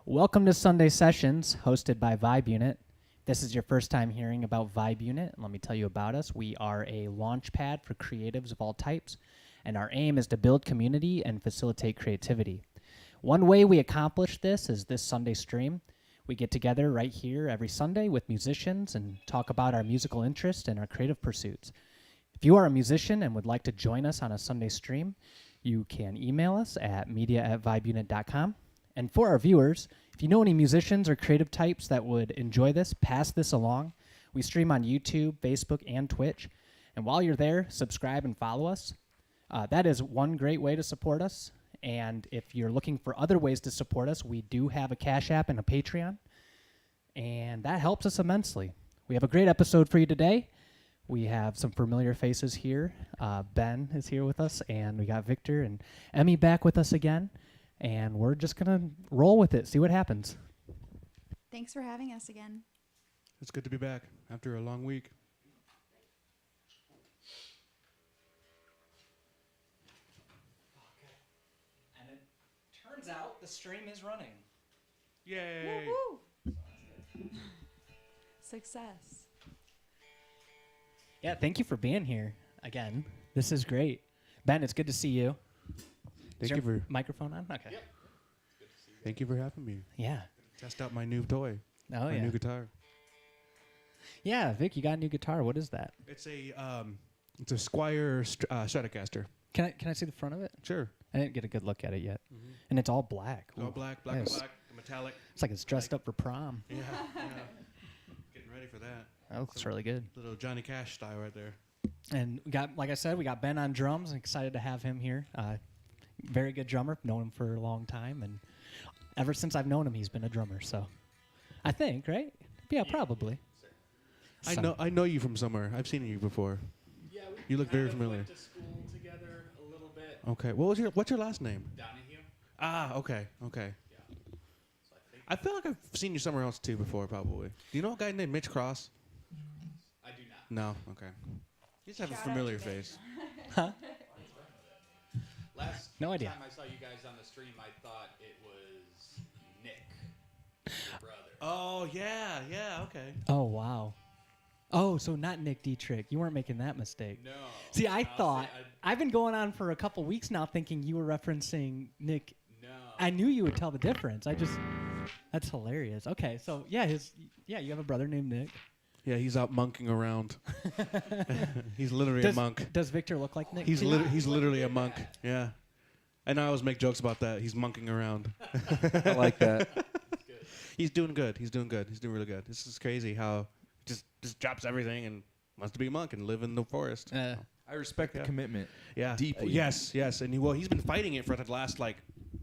Welcome to Sunday Sessions, hosted by Vibe Unit. This is your first time hearing about Vibe Unit. Let me tell you about us. We are a launch pad for creatives of all types, and our aim is to build community and facilitate creativity. One way we accomplish this is this Sunday stream. We get together right here every Sunday with musicians and talk about our musical interests and our creative pursuits. If you are a musician and would like to join us on a Sunday stream, you can email us at media@vibeunit.com. And for our viewers, if you know any musicians or creative types that would enjoy this, pass this along. We stream on YouTube, Facebook, and Twitch. And while you're there, subscribe and follow us. That is one great way to support us. And if you're looking for other ways to support us, we do have a Cash App and a Patreon. And that helps us immensely. We have a great episode for you today. We have some familiar faces here. Ben is here with us, and we got Victor and Emmie back with us again. And we're just going to roll with it, see what happens. Thanks for having us again. It's good to be back after a long week. Okay. And it turns out the stream is running. Yay! Woo-hoo. Success. Yeah, thank you for being here again. This is great. Ben, it's good to see you. Thank you for microphone on? Okay. Yep. Thank you for having me. Yeah. Test out my new toy. Oh, my yeah. new guitar. Yeah, Vic, you got a new guitar. What is that? It's a Squire Stratocaster. Can I see the front of it? Sure. I didn't get a good look at it yet. Mm-hmm. And it's all black. All Ooh. black, Yes. metallic. It's like it's dressed up for prom. Yeah. Getting ready for that. That looks really good. Little Johnny Cash style right there. And we got, like I said, we got Ben on drums. I'm excited to have him here. Very good drummer. Known him for a long time, and ever since I've known him, he's been a drummer. So, I think, right? Yeah, probably. I know you from somewhere. I've seen you before. Yeah, You look very familiar. Went to school together a little bit. Okay. What's your last name? Donahue. Ah, okay. Yeah. So I feel like I've seen you somewhere else too before, probably. Do you know a guy named Mitch Cross? I do not. No. Okay. You just have Shout a out familiar to face. Last No idea. time I saw you guys on the stream, I thought it was Nick, your brother. Oh yeah. Okay. Oh, wow. Oh, so not Nick Dietrich. You weren't making that mistake. No. See, I I'll thought, say I've been going on for a couple weeks now thinking you were referencing Nick. no. I knew you would tell the difference. That's hilarious. Okay, so yeah, you have a brother named Nick. Yeah, he's out monking around. He's literally a monk. Does Victor look like Nick? He's too? he's literally a monk. Yeah. And I always make jokes about that. He's monking around. I like that. He's doing good. He's doing really good. This is crazy how just drops everything and wants to be a monk and live in the forest. I respect the commitment. Yeah. Deeply. Yes. And he's been fighting it for the last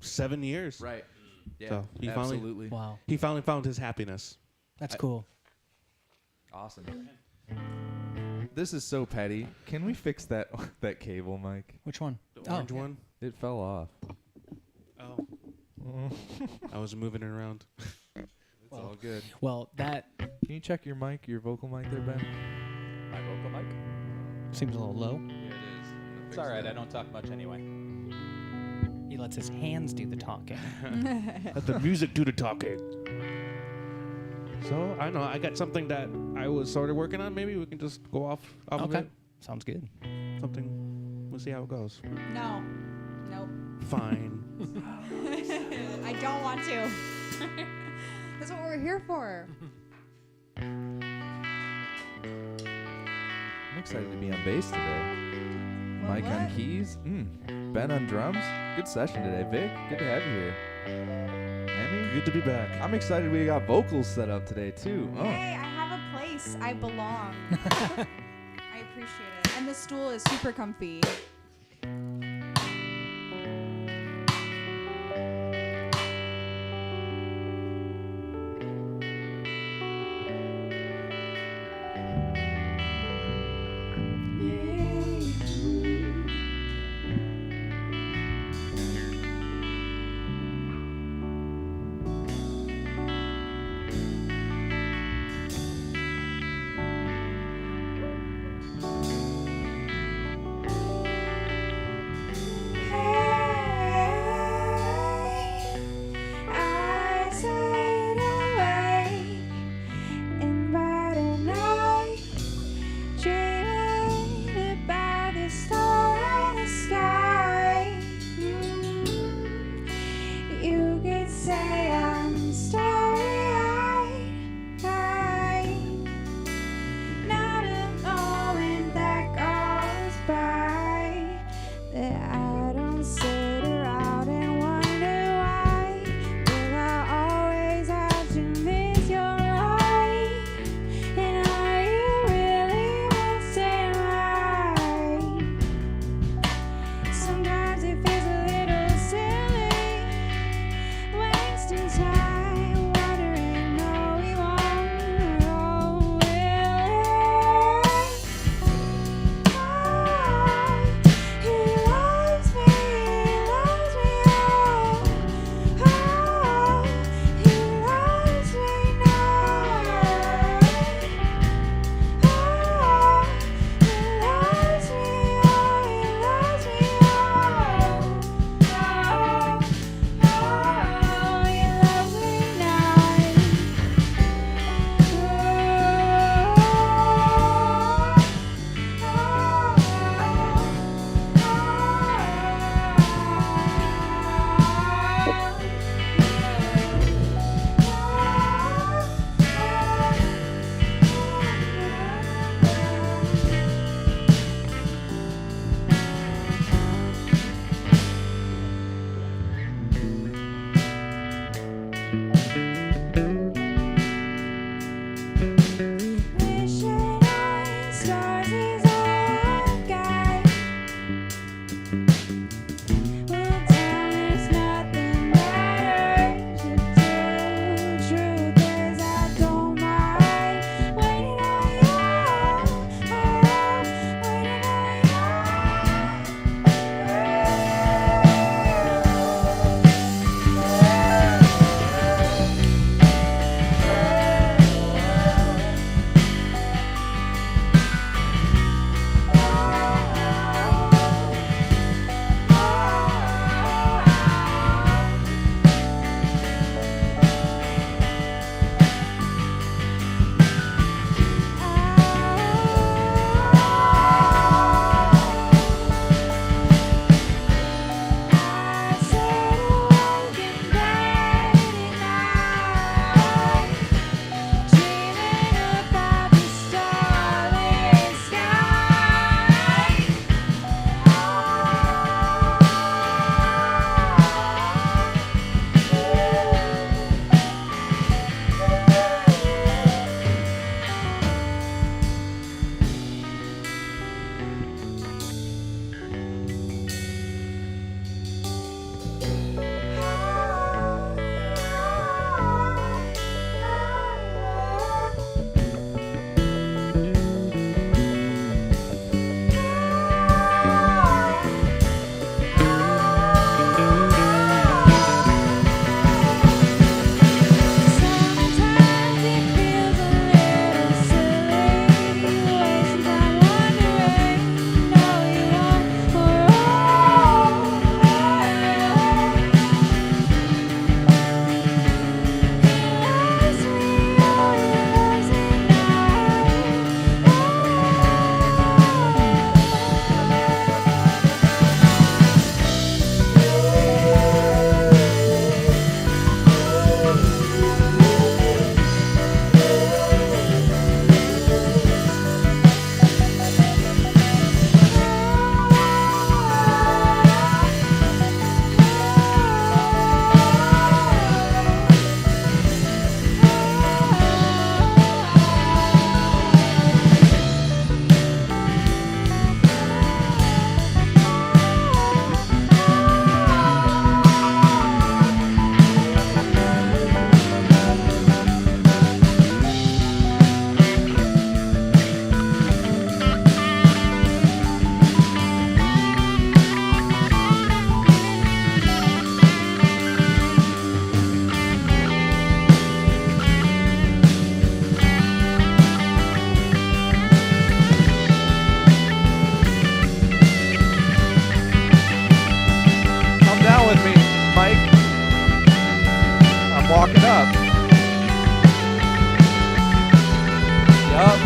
7 years. Right. Yeah. So he absolutely. Wow, He finally found his happiness. that's cool. Awesome. This is so petty. Can we fix that that cable, Mike? Which one? The orange one. It fell off. Oh. I was moving it around. It's all good. Well, that Can you check your mic, your vocal mic there, Ben? My vocal mic? seems a little low. Yeah, it is. It's all right. I don't talk much anyway. He lets his hands do the talking. Let the music do the talking. So I know I got something that I was sort of working on. Maybe we can just go off of Okay, it. sounds good. Something. We'll see how it goes. No. Nope. Fine. I don't want to. That's what we're here for. I'm excited to be on bass today. Mike on what? keys. Ben on drums. Good session today, Vic. Good to have you here. Emmy? Good to be back. I'm excited we got vocals set up today, too. Oh. Hey, I have a place. I belong. I appreciate it. And the stool is super comfy. walking up. Yup.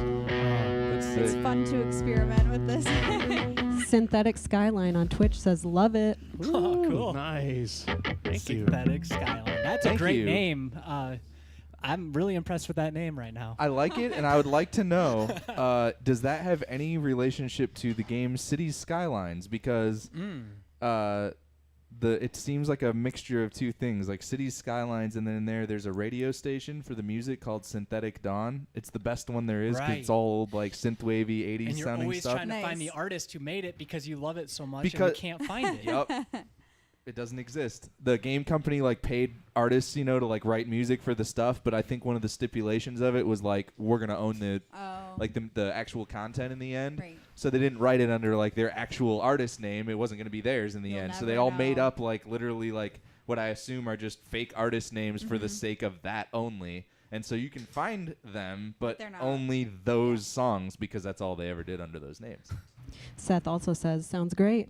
It's fun to experiment with this. Synthetic Skyline on Twitch says, love it. Oh, cool. Nice. Thank you. Synthetic Skyline. That's a Thank great you. name. I'm really impressed with that name right now. I like it, and I would like to know, does that have any relationship to the game Cities Skylines? Because it seems like a mixture of two things, like Cities Skylines, and then in there's a radio station for the music called Synthetic Dawn. It's the best one there is because it's Right. all old, like synthwavy 80s And you're sounding always stuff. trying to find the Nice. artist who made it because you love it so much and Because- you can't find it. Yup. It doesn't exist. The game company like paid artists, to like write music for the stuff, but I think one of the stipulations of it was like we're gonna own the like the actual content in the end. Right. So they didn't write it under like their actual artist name. It wasn't gonna be theirs in the You'll end. So they never all made know. up like literally like what I assume are just fake artist names for the sake of that only. And so you can find them, but They're not. only those songs because that's all they ever did under those names. Seth also says, sounds great.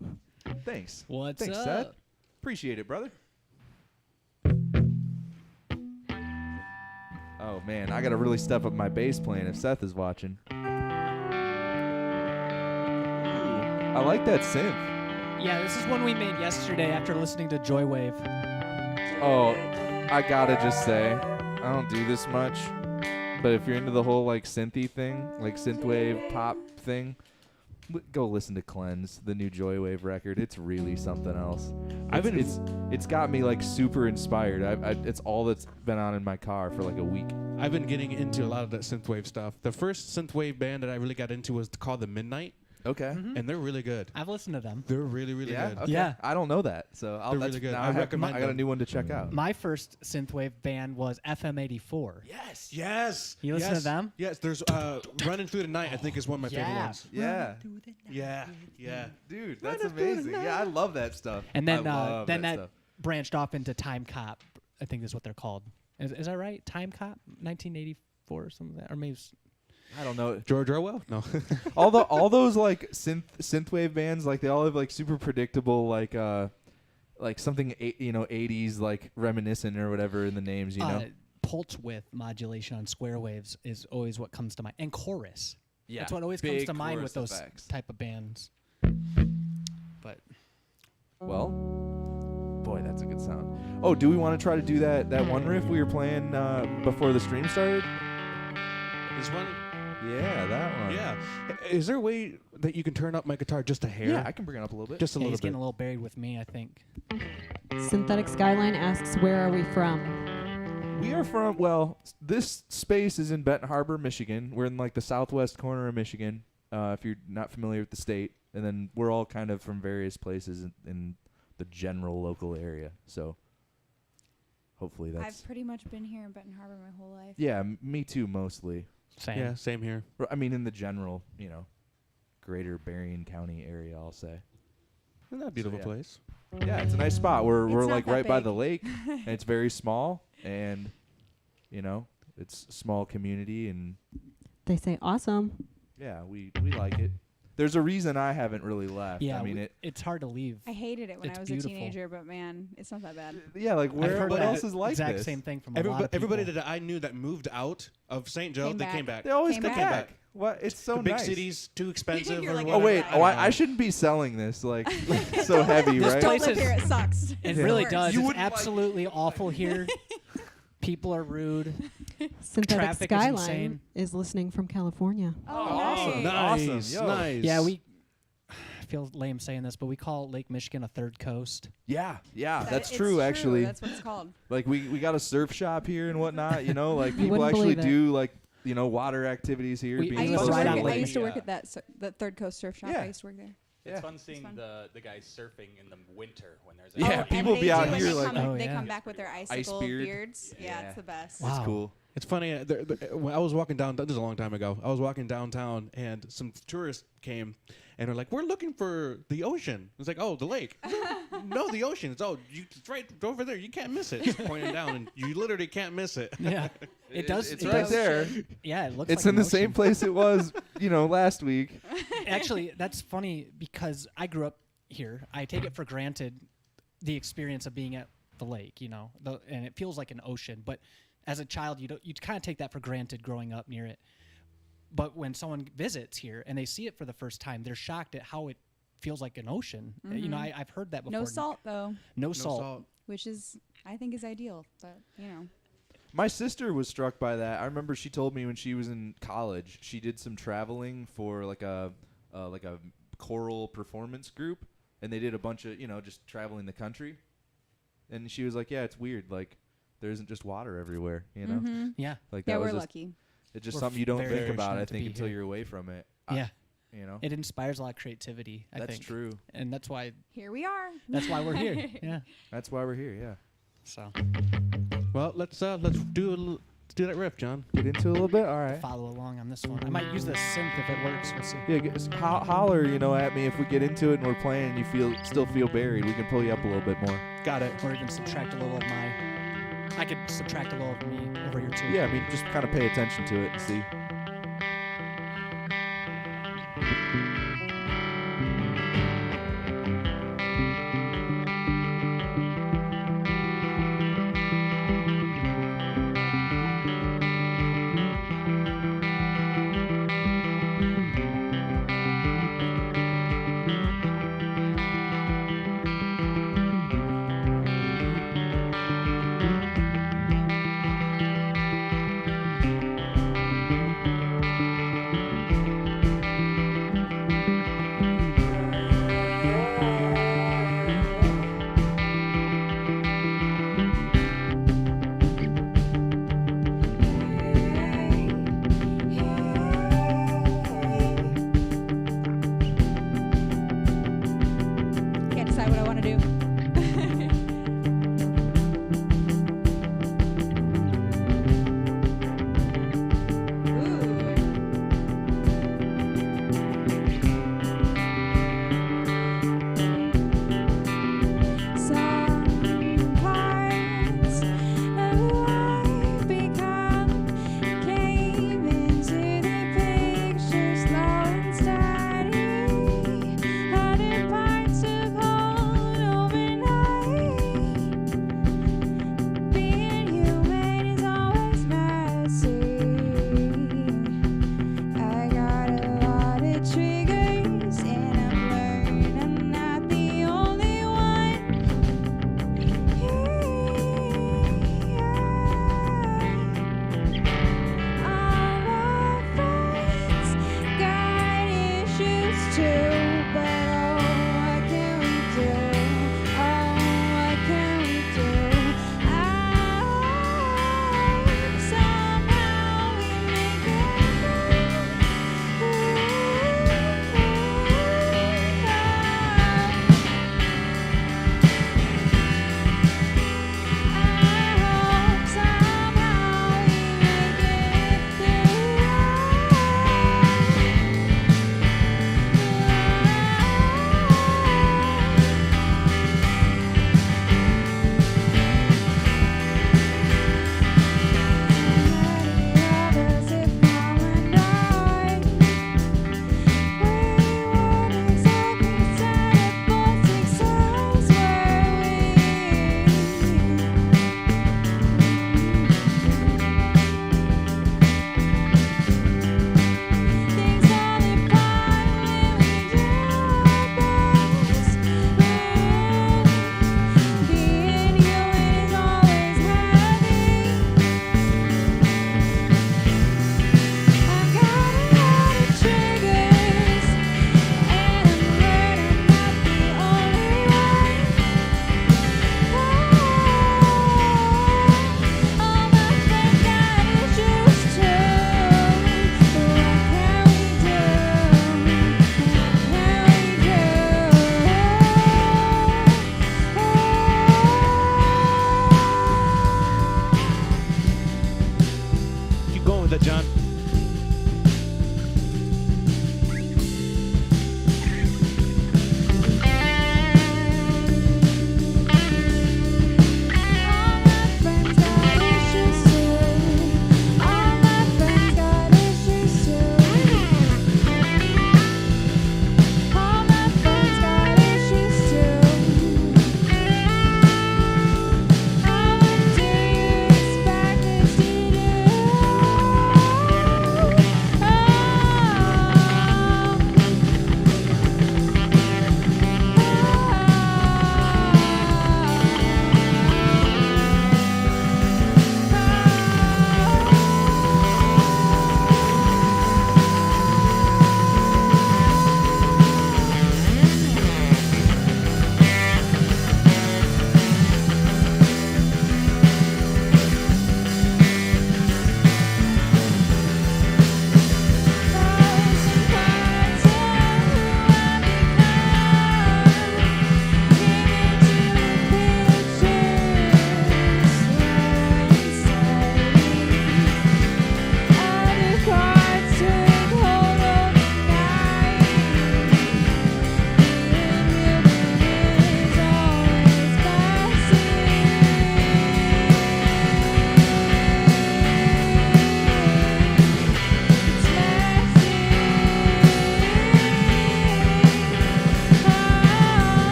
Thanks. What's Thanks, up? Seth. Appreciate it, brother. Oh man, I gotta really step up my bass playing if Seth is watching. I like that synth. Yeah, this is one we made yesterday after listening to Joywave. Oh, I gotta just say, I don't do this much, but if you're into the whole like synthy thing, like synthwave pop thing, go listen to Cleanse, the new Joywave record. It's really something else. It's got me like super inspired. It's all that's been on in my car for like a week. I've been getting into a lot of that synthwave stuff. The first synthwave band that I really got into was called The Midnight, Okay. and they're really good. I've listened to them. They're really, really Yeah. good. Okay. Yeah. I don't know that, so They're really good. now I recommend I got a them. new one to check out. My first synthwave band was FM84. Yes. Yes. You listen to yes. them? Yes. There's Running Through the Night. I think is one of my favorite Yeah. ones. Yeah. Yeah. Yeah. Dude, that's amazing. Yeah, I love that stuff. And then I love that stuff. branched off into Time Cop. I think is what they're called. Is that right? Time Cop 1984 or something like that? Or maybe I don't know. George Orwell? No. all those like synthwave bands, like they all have like super predictable like something 80s like reminiscent or whatever in the names, you know. pulse width modulation on square waves is always what comes to mind. And chorus. Yeah, That's what always comes big to mind with chorus those effects. type of bands. But Well, boy, that's a good sound. Oh, do we want to try to do that one riff we were playing before the stream started? This one? Yeah, that one. Yeah. Is there a way that you can turn up my guitar just a hair? Yeah, I can bring it up a little bit. Just a yeah, little he's bit. getting a little buried with me, I think. Synthetic Skyline asks, where are we from? We are from, well, this space is in Benton Harbor, Michigan. We're in like the southwest corner of Michigan, if you're not familiar with the state. And then we're all kind of from various places in the general local area. So hopefully that's... I've pretty much been here in Benton Harbor my whole life. Yeah, me too, mostly. Same. Yeah, same here. I mean, in the general, greater Berrien County area, I'll say. Isn't that a beautiful yeah. place? Yeah, it's a nice spot. We're It's not like that right by big. the lake, and it's very small, and it's a small community, and They say, awesome. yeah, we like it. There's a reason I haven't really left. Yeah, I mean it's hard to leave. I hated it when It's I was beautiful. a teenager, but man, it's not that bad. Yeah, like I've where? heard What that else is like exact this? same thing from a lot of Everybody people. that I knew that moved out of St. Joe, Came they back. came back. They always Came come back. back. What? It's so The big nice. cities too expensive. You're or like, Oh whatever. wait, I don't know. I shouldn't be selling this. Like so heavy, This right? place Don't live is- here, it sucks. It It's the really worst. does. You It's wouldn't like absolutely awful here. People are rude. Synthetic Traffic is Skyline insane. is listening from California. Oh, awesome. nice. Nice, Awesome, yo. nice. Yeah, we feel lame saying this, but we call Lake Michigan a third coast. Yeah, that's It's true, actually. That's what it's called. Like we got a surf shop here and whatnot, you know, like people wouldn't actually believe it. do like, you know, water activities here. We- being I we used, live to right work on at, lake. I used to work Yeah. at that third coast surf shop. Yeah. I used to work there. It's Yeah. fun seeing fun. the guys surfing in the winter when there's a Yeah, and people they be out do, and here they like- come, Oh, they yeah. come back with their icicle beard. beards. Yeah, Yeah. it's the best. Wow. It's cool. It's funny. When I was walking down, this is a long time ago. I was walking downtown, and some tourists came, and they're like, "We're looking for the ocean." It's like, "Oh, the lake." No, the ocean. It's it's right over there. You can't miss it. Just pointing down, and you literally can't miss it. Yeah, it does. It's it right does- there. Yeah, it looks. It's like in an the same ocean. place it was, you know, last week. Actually, that's funny because I grew up here. I take it for granted the experience of being at the lake, you know, and it feels like an ocean. But as a child, you kind of take that for granted growing up near it. But when someone visits here and they see it for the first time, they're shocked at how it feels like an ocean. You know, I've heard that before. No salt though, No No salt. salt. which is I think is ideal. But you know, My sister was struck by that. I remember she told me when she was in college, she did some traveling for like a choral performance group, and they did a bunch of, you know, just traveling the country. And she was like, "Yeah, it's weird. Like there isn't just water everywhere, you know? Yeah. Like yeah, that we're was just, lucky. it's just We're something you don't very think about, I fortunate to think, be until here. you're away from it. Yeah. You know? It inspires a lot of creativity, I That's think. true. And that's why Here we are. we're here. Yeah. That's why we're here, yeah. So Well, let's do that riff, John. Get into it a little bit? All right. follow along on this one. I might use the synth if it works. We'll see. Yeah, holler, you know, at me if we get into it and we're playing and you still feel buried. We can pull you up a little bit more. Got it. Or even subtract a little of my. I could subtract a little of me over here too. Yeah, I mean, just kind of pay attention to it and see. Can't decide what I want to do. Some parts of life become came into the picture slow and steady. Other parts of hold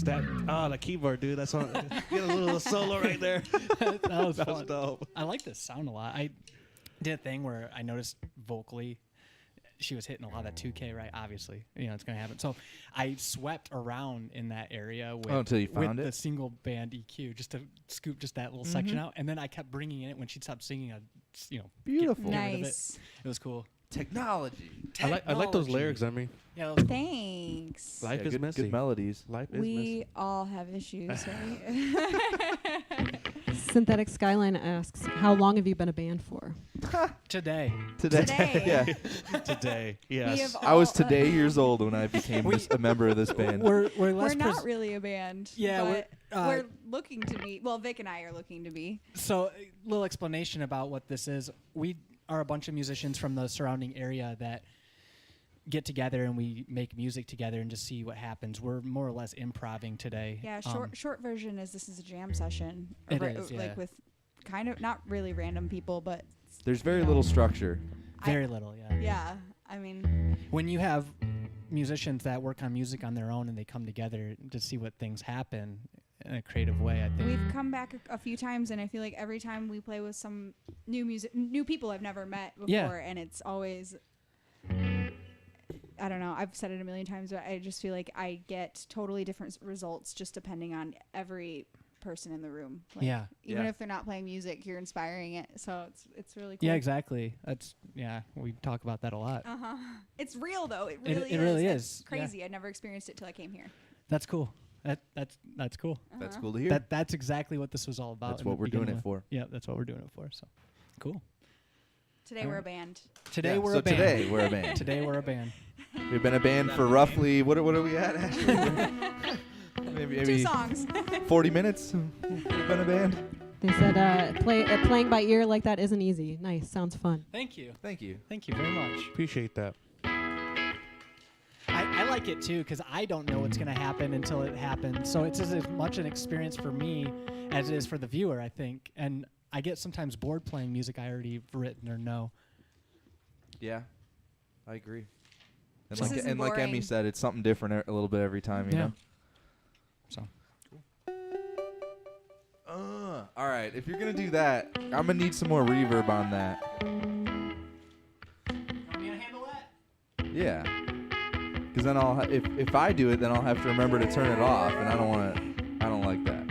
Nice. The keyboard, dude. That's on. Get a little solo right there. that was That was fun. dope. I like this sound a lot. I did a thing where I noticed vocally she was hitting a lot of that 2K, right? Obviously, it's going to happen. So I swept around in that area with, until you found with it? the single band EQ just to scoop just that little section out. And then I kept bringing in it when she'd stop singing. I'd, Beautiful. get rid of it. Nice. It was cool. Technology. I like those Technology. lyrics, Emmy. Yeah, that was cool. Thanks. Life Yeah, is good, messy. good melodies. Life is We messy. all have issues, right? Synthetic Skyline asks, how long have you been a band for? Today. Today. yeah. Today. We Yes. have I was all- today years old when I became a member of this band. We're We're less not really a band. Yeah, but we're, we're looking to be. Well, Vic and I are looking to be. So, a little explanation about what this is. We are a bunch of musicians from the surrounding area that get together and we make music together and just see what happens. We're more or less improving today. Yeah. Short version is this is a jam session. It is, yeah. Like with kind of not really random people, but There's very little structure. Very little, yeah. yeah. I mean, When you have musicians that work on music on their own and they come together to see what things happen in a creative way, I think. we've come back a few times, and I feel like every time we play with some new people I've never met before, Yeah. and it's always. I don't know. I've said it a million times, but I just feel like I get totally different results just depending on every person in the room. Like, Yeah. Even Yeah. if they're not playing music, you're inspiring it. So it's really cool. Yeah, exactly. We talk about that a lot. It's real though. It It- really it is. really It's is, yeah. crazy. I never experienced it till I came here. That's cool. That's cool. That's cool to hear. That's exactly what this was all about. That's in what the we're doing beginning it for. Yeah, that's what we're doing it for. So, cool. Today we're a band. Today Yeah, we're so a band. today we're a band. Today we're a band. We've been a band for roughly what are we at? maybe 2 songs. 40 minutes. We've been a band. They said playing by ear like that isn't easy. Nice. Sounds fun. Thank you. Thank you. Thank you very much. Appreciate that. I like it too because I don't know what's going to happen until it happens. So it's as much an experience for me as it is for the viewer, I think. And I get sometimes bored playing music I already have written or know. Yeah, I agree. And This like isn't and like Emmy boring. said, it's something different a little bit every time. You Yeah. know. So All right. If you're gonna do that, I'm gonna need some more reverb on that. want me to handle that? Yeah. Because then if I do it, then I'll have to remember to turn it off, and I don't like that.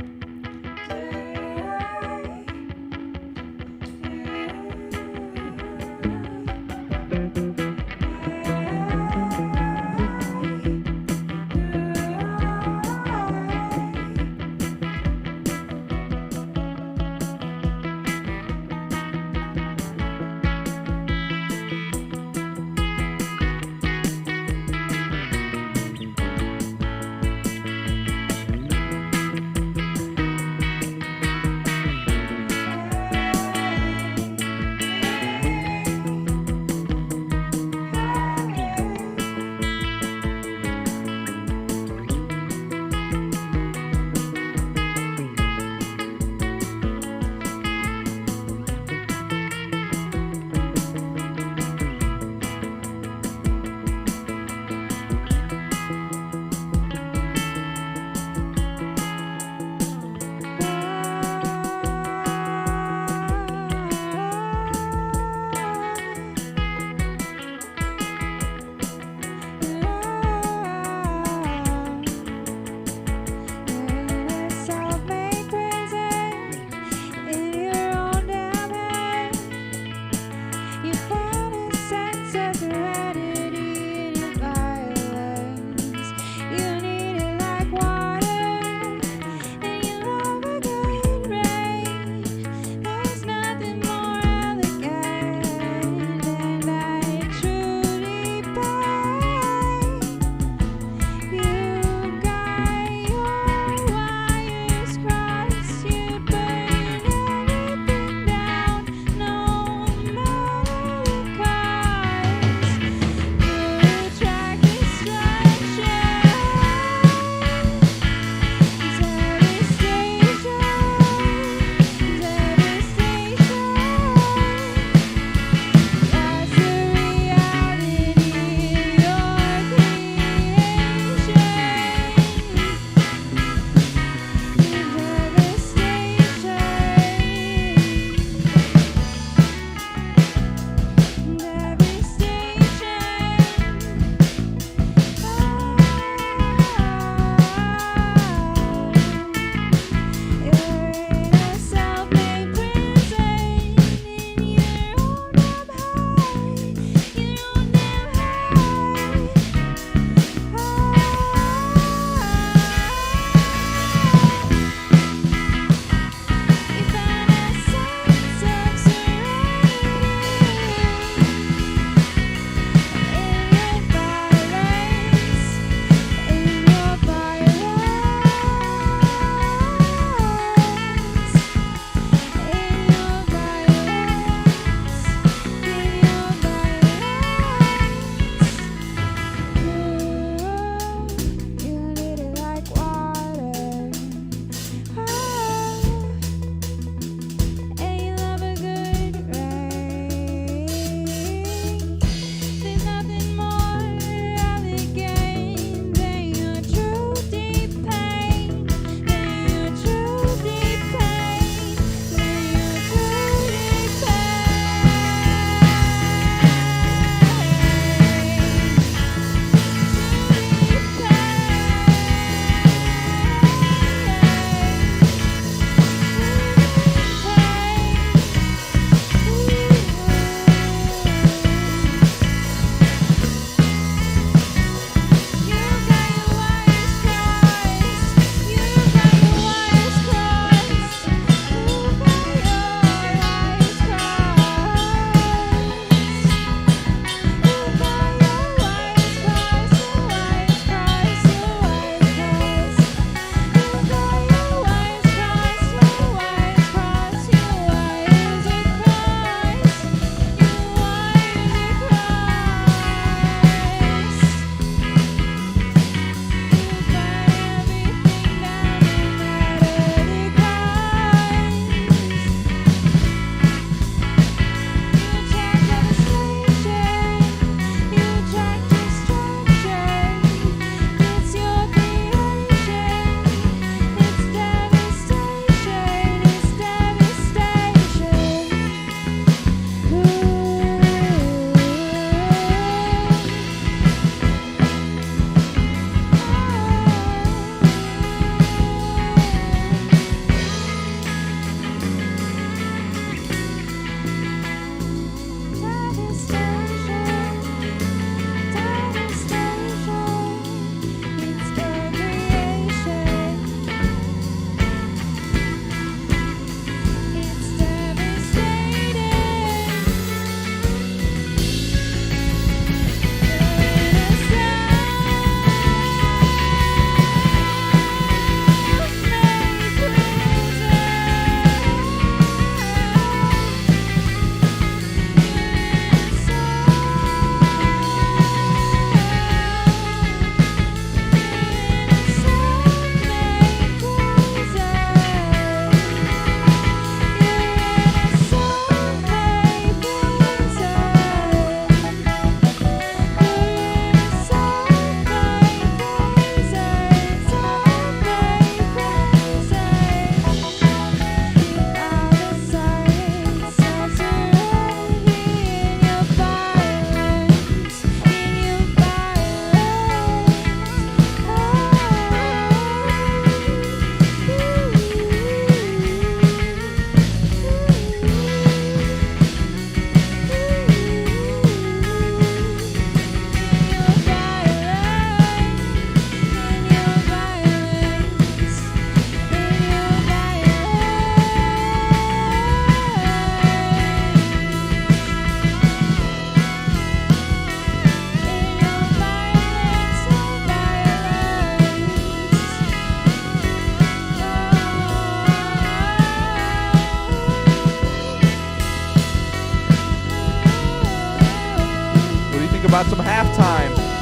got some halftime.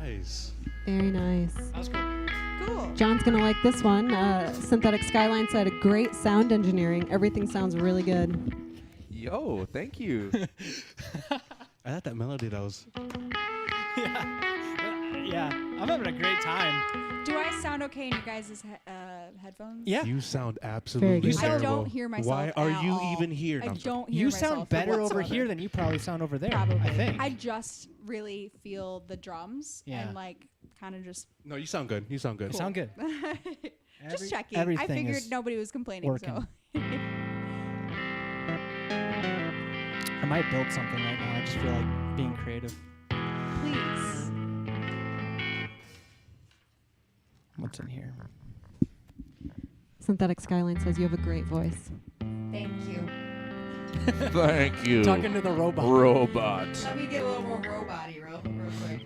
Nice. Very nice. That was cool. Cool. John's gonna like this one. Synthetic Skyline said, "Great sound engineering. Everything sounds really good." Yo, thank you. I thought that melody that was. Yeah, I'm having a great time. Do I sound okay in your guys' headphones? Yeah. You sound Very absolutely good. I terrible. don't hear myself. Why are at you all. even here? I No, I'm sorry. don't hear You myself sound better over whatsoever. here than you probably sound over there. Probably. I think. I just really feel the drums Yeah. and like kind of just No, you sound good. You sound good. You sound good. just checking. I everything figured is nobody was complaining. working. So I might build something right now. I just feel like being creative. please. What's in here? Synthetic Skyline says, "You have a great voice." Thank you. Thank you. Talking to the robot. Robot. Let me get a little more robot-y real quick.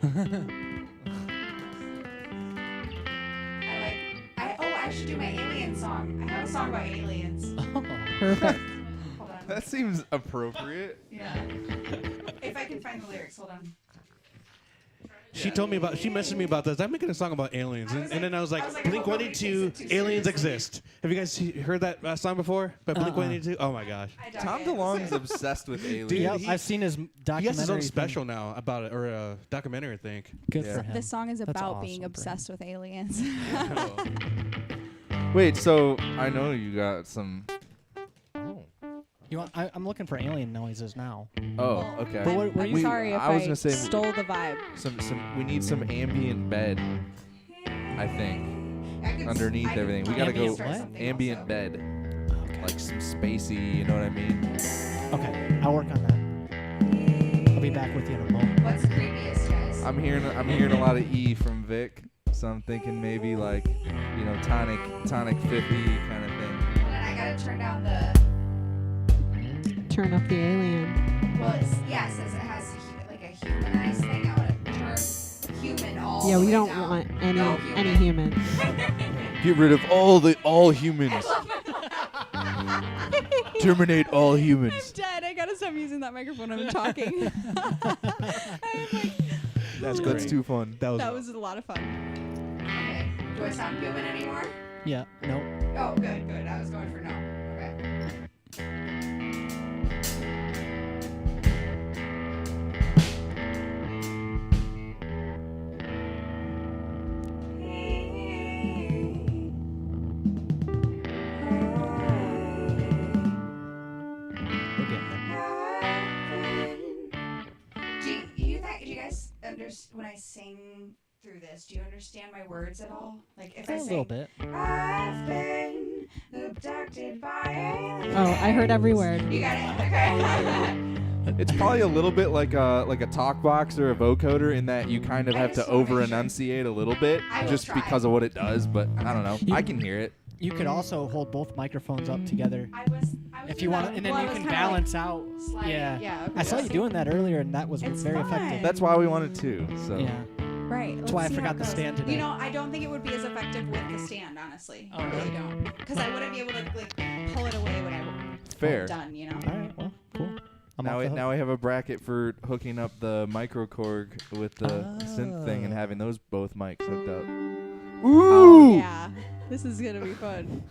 I should do my alien song. I have a song about aliens. Perfect. Hold on. That seems appropriate. Yeah. If I can find the lyrics, hold on. She told me about. She messaged me about this. I'm making a song about aliens, I was and then I was like, I Blink hope nobody 182, takes it too aliens seriously. exist. Have you guys heard that song before? By Blink 182? Oh my gosh. I dug Tom it. DeLonge's obsessed with aliens. Dude, Yep, he- I've seen his He documentary. has his own thing. special now about it, or a documentary, I think. Good Yeah. for him. This song is That's about awesome being for him. obsessed with aliens. Wait, so I know you got some. Oh. You want? I'm looking for alien noises now. Oh, okay. But what were I'm you- sorry if I was I gonna say stole the vibe. some. We need some ambient bed. I think underneath everything. We gotta go Ambient what? ambient bed, Okay. like some spacey. You know what I mean? Okay, I'll work on that. I'll be back with you in a moment. What's creepiest, guys? I'm hearing a lot of E from Vic, so I'm thinking maybe like, you know, tonic 50 kind of thing. I gotta turn down the. Turn up the alien. Well, since it has like a humanized thing, I want to turn human all. Yeah, the we way don't down. want No any human. Get rid of all humans. Terminate all I'm humans. dead. I gotta stop using that microphone. I'm talking. That's That's too fun. That was a lot of fun. Okay. Do I sound human anymore? Yeah. No. Oh, good. I was going for no. Okay. We're getting there. Do you guys understand when I sing through this? Do you understand my words at all? Like if I A sing, little bit. I've been abducted by aliens. Oh, I heard every word. You got it. Okay. It's probably a little bit like a talk box or a vocoder in that you kind of I have to just wanna make over sure. enunciate a little bit I will just try. because of what it does, but I don't know. You- I can hear it. You could also hold both microphones up together I was if you want, and then you can balance out. sliding. Yeah. Yeah. I saw you doing that earlier, and that was It's very fun. effective. That's why we wanted to. So Yeah. Right. That's why I forgot the stand today. You know, I don't think it would be as effective with the stand, honestly. Oh, I really really? don't. Because I wouldn't be able to like pull it away when I'm fair. done, you know. All right. Well, cool. I'm Now off the hook. now I have a bracket for hooking up the microkorg with the synth thing and Oh. having those both mics hooked up. Oh, yeah. This is gonna be fun.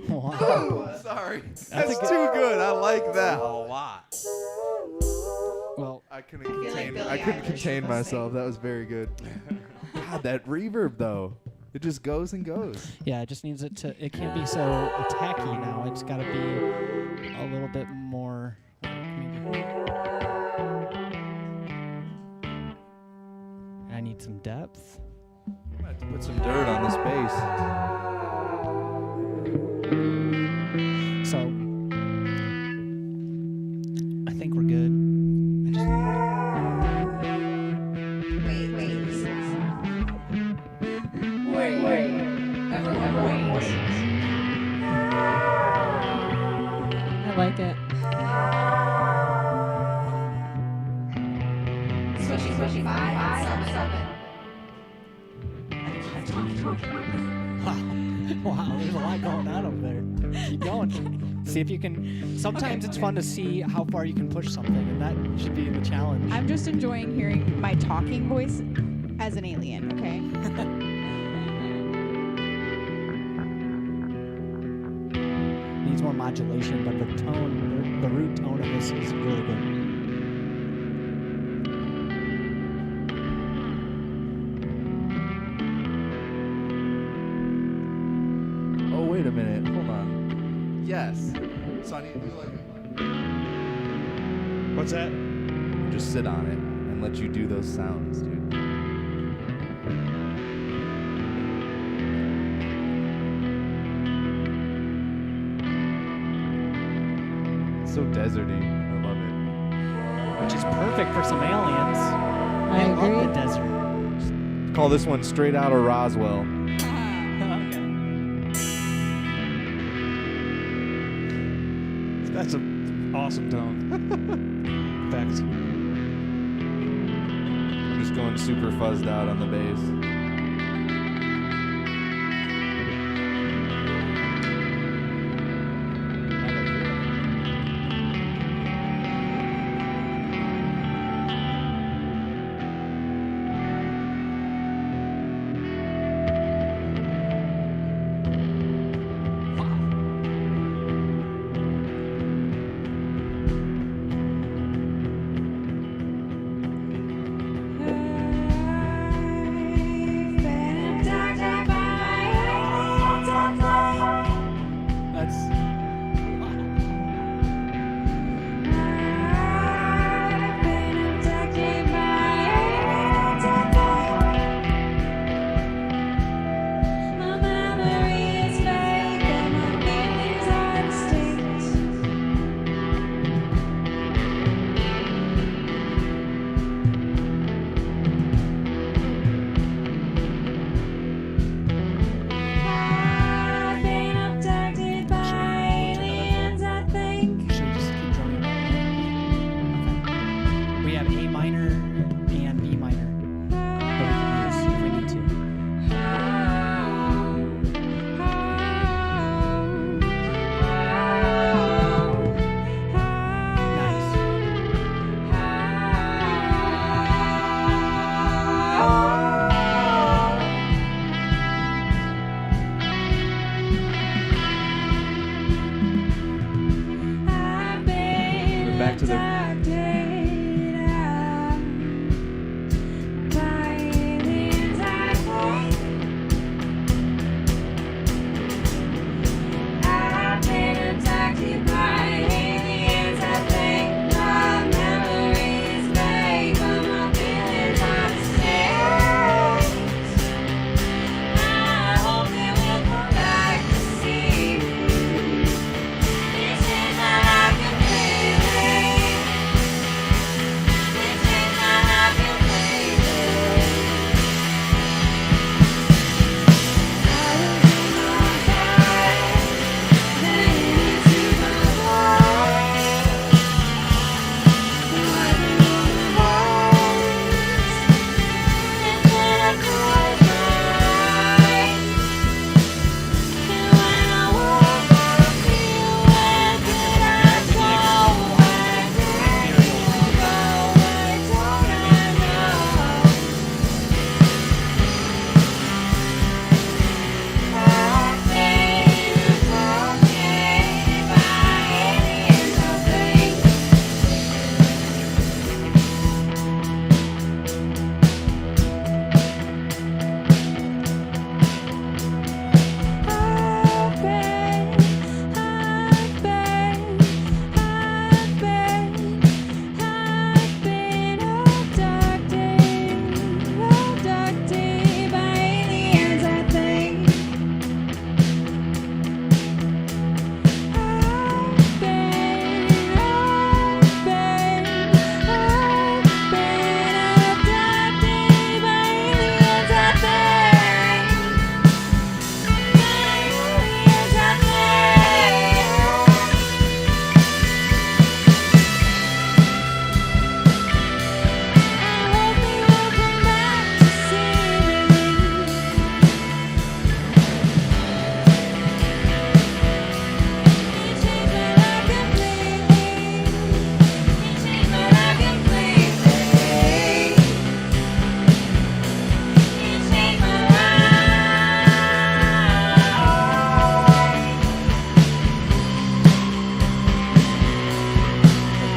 Wow. Sorry. That's That's a good- too good. I like that a lot. Well, I couldn't feel like contain. Billie I couldn't Eilish contain was myself. saying. That was very good. God, that reverb though. It just goes and goes. yeah, it just needs it to. It can't be so attacky now. It's got to be a little bit more. Maybe. I need some depth. I'm gonna have to put some dirt on this bass. So I think we're good. I just Wait. Everyone wait. I like it. Swishy, 5, 7. wow, there's a lot going on over there. Keep going. See if you can. Sometimes it's fun to see how far you can push something, and that should be the challenge. I'm just enjoying hearing my talking voice as an alien. Okay. Needs more modulation, but the tone, the root tone of this is really good. Oh wait a minute. Hold on. Yes. So I need to do like. What's that? Just sit on it and let you do those sounds, dude. So deserty. I love it. Which is perfect for some aliens. I They love agree. the desert. Call this one straight out of Roswell. Okay. That's an awesome tone. Facts. I'm just going super fuzzed out on the bass. That's. Should we just keep drumming that? Okay. We have A minor and B minor that we can use if we need to. Nice. Back to the.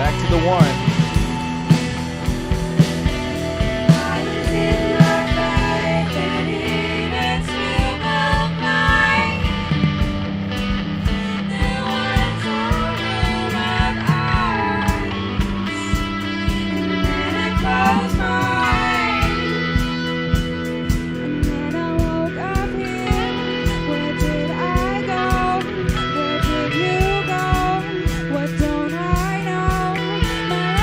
Back to the one. What don't I know? My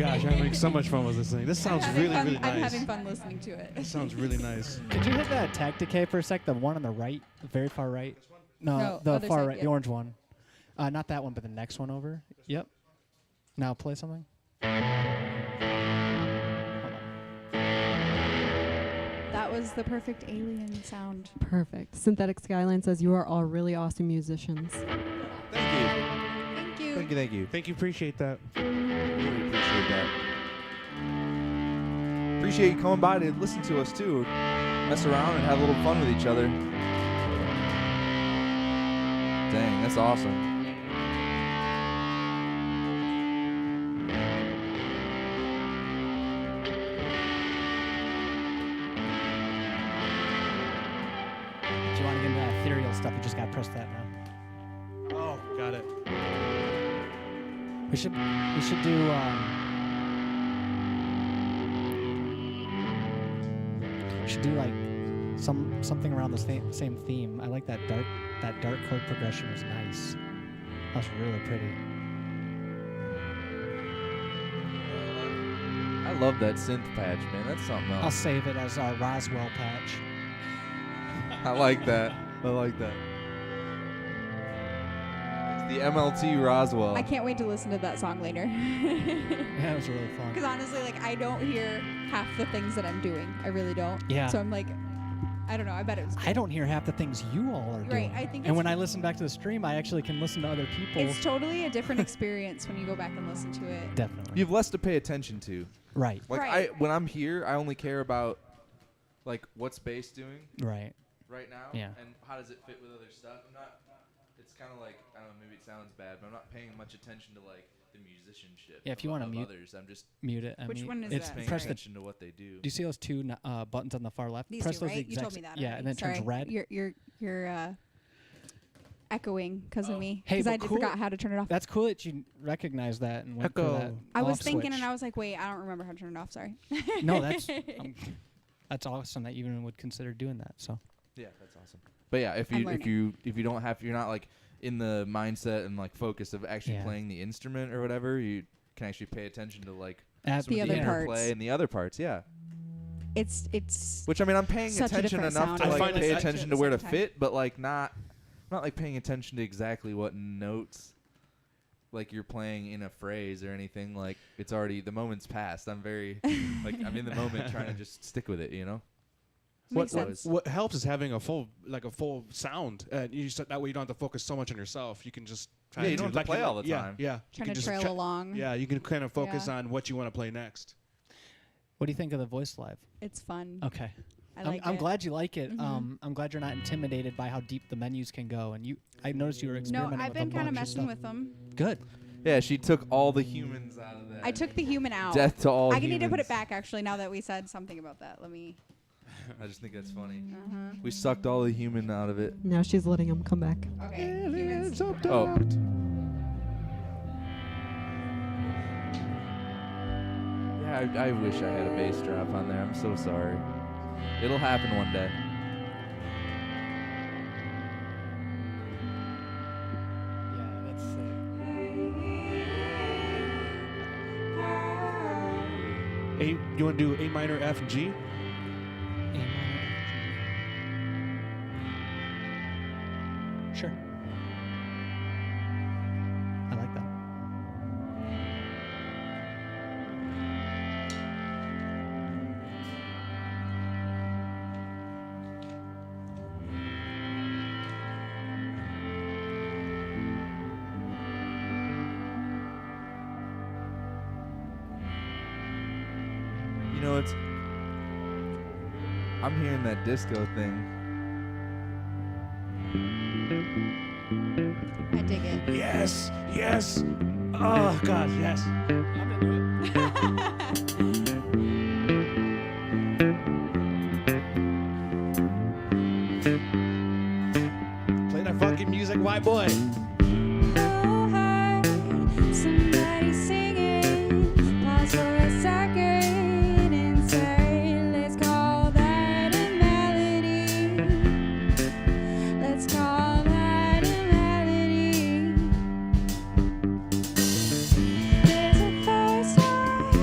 gosh, I'm having so much fun with this thing. This sounds I'm having really, fun- really I'm nice. having fun listening to it. This sounds really nice. Could you hit that attack decay for a sec? The one on the right, the very far right. No, No, the other far side, right, the yeah. orange one. Not that one, but the next one over. Yep. Now play something. Hold on. That was the perfect alien sound. Perfect. Synthetic Skyline says you are all really awesome musicians. Thank Thank you. you. Thank you. Thank you. Thank you, appreciate that. Really appreciate that. Appreciate you coming by to listen to us too. Mess around and have a little fun with each other. Dang, that's awesome. If you want to get into that ethereal stuff, you just gotta press that now. Oh, got it. We should do like something around the same theme. I like that dark chord progression was nice. That was really pretty. I love that synth patch, man. That's something I'll else. save it as our Roswell patch. I like that. I like that. It's the MLT Roswell. I can't wait to listen to that song later. Yeah, it was really fun. Because honestly, like, I don't hear half the things that I'm doing. I really don't. Yeah. So I'm like, I don't know. I bet it was. I don't hear half the things you all are doing. Right, I think and when it's- I listen back to the stream, I actually can listen to other people. It's totally a different experience when you go back and listen to it. Definitely. You have less to pay attention to. Right. Like Right. when I'm here, I only care about like what's bass doing Right. right now, Yeah. and how does it fit with other stuff. I'm not. It's kind of like I don't know. Maybe it sounds bad, but I'm not paying much attention to like the musicianship. Yeah, if you of- wanna of mute- others, I'm just Mute it. Which one is it's that? paying press the. attention to what they do. Do you see those two buttons on the far left? These press two, those right? You told exact- me that. Yeah, already. and then it Sorry. turns red. You're echoing because of me. Hey, Because but I cool. forgot how to turn it off. That's cool that you recognize that and went for Echo. that. I was off thinking, switch. and I was like, wait, I don't remember how to turn it off. Sorry. No, that's awesome that you even would consider doing that. So Yeah, that's awesome. But yeah, if I'm you learning. if you don't have, you're not like in the mindset and like focus of actually Yeah. playing the instrument or whatever, you can actually pay attention to like at The some of other interplay parts. and the other parts. Yeah. It's Which I mean, I'm paying Such a attention different enough sound. to I like find pay it- I- attention at to the where to same time. fit, but like not like paying attention to exactly what notes like you're playing in a phrase or anything. Like it's already the moment's passed. I'm very like I'm in the moment trying to just stick with it, you know. makes what- sense. What helps is having a full sound. That way you don't have to focus so much on yourself. You can just Yeah, you don't have to play all the yeah, time. Yeah, You Trying can to just trail along. Yeah, you can kind of focus Yeah. on what you want to play next. what do you think of the voice live? It's fun. Okay. I like I'm it. glad you like it. Mhm. I'm glad you're not intimidated by how deep the menus can go. And I noticed you were No, experimenting I've with a been kind of bunch messing stuff. with them. Good. Yeah, she took all the humans out of that. I took the human out. Death to all I humans. need to put it back actually. Now that we said something about that, let me. I just think that's funny. Uh-huh. We sucked all the human out of it. Now she's letting him come back. Okay. Humans. Oh. Yeah, I wish I had a bass drop on there. I'm so sorry. It'll happen one day. Yeah, that's sick. You want to do A minor, F, and G? A minor, F, G. Sure. I like that. You know, it's. I'm hearing that disco thing. I dig it. Yes, yes. Oh God, yes. Play that fucking music, white boy. Somebody singing, pause for a second and say, let's call that a melody. Let's call that a melody. There's a first time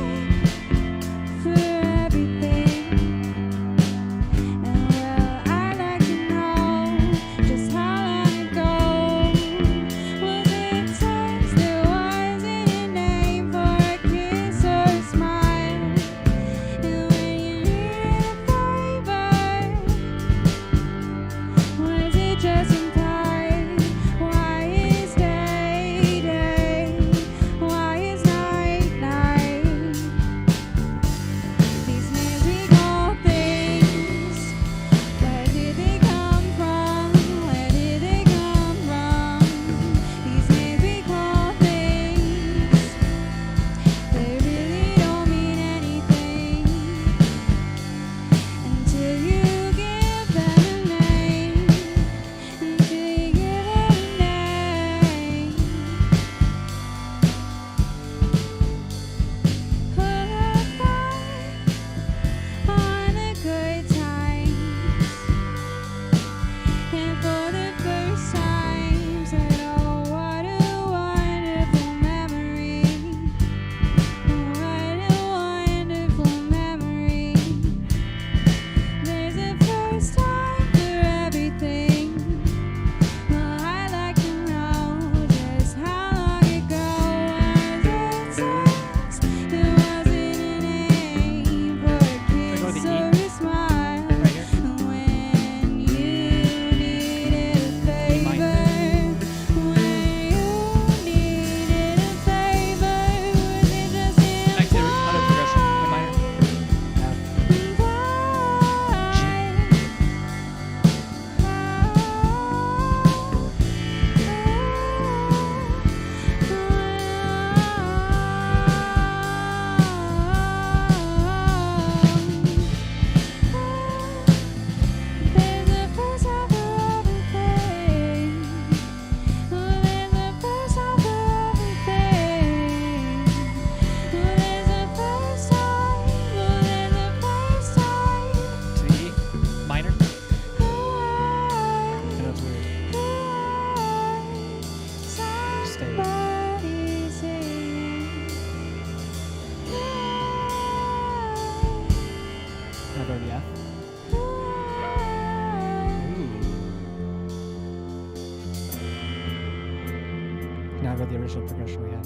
go to the original progression we had.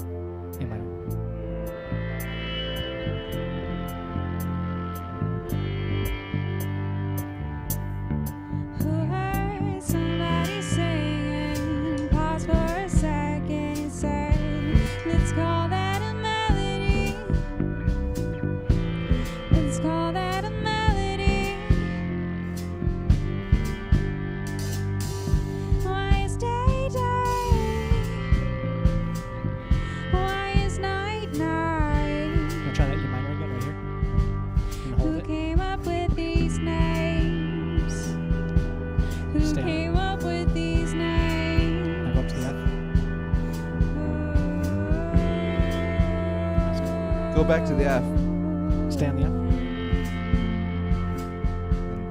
A minor. Who heard somebody singing? Pause for a second and said, let's call that a melody. Let's call that a melody. Why is day day? Why is night night? Wanna try that E minor again right here? And hold Who it. came up with these names? Who Stay on. came up with these names? Now go up to the F. Go back to the F, Stay on the F.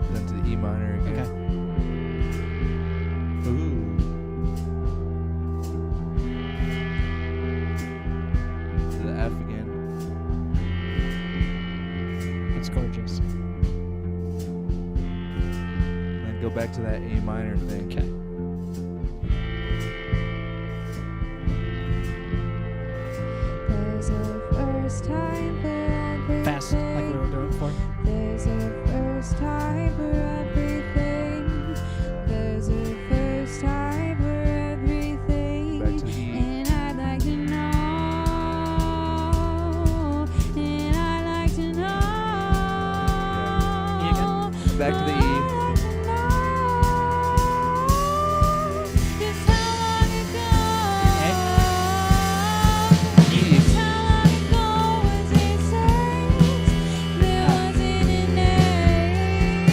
and then to the E minor again. Okay. Ooh. To the F again. That's gorgeous. Then go back to that A minor thing. Okay. There's a first time for everything. Fast, like we were doing before. There's a first time for everything. There's a first time for everything. Back to the E. And I'd like to know. And I'd like to know. E again. Back to the E. I'd like to know just how long ago. E. Just how long ago was it since there wasn't an name?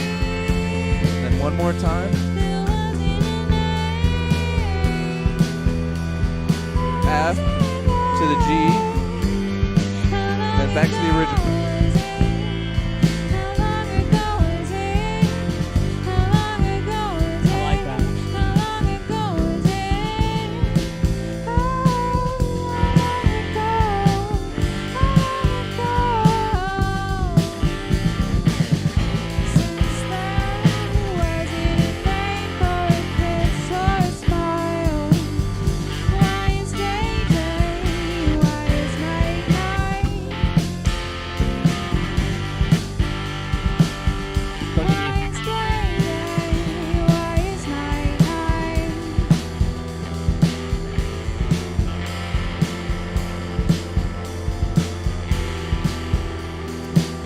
Then one more time. There wasn't a name. F to the G. Then back to the original. How long ago was it? How long ago was it? I like that. How long ago was it? How long ago? Since then, was it a thank or a kiss or a smile? Why is day day? Why is night night? Go to the E. Why is day day? Why is night night?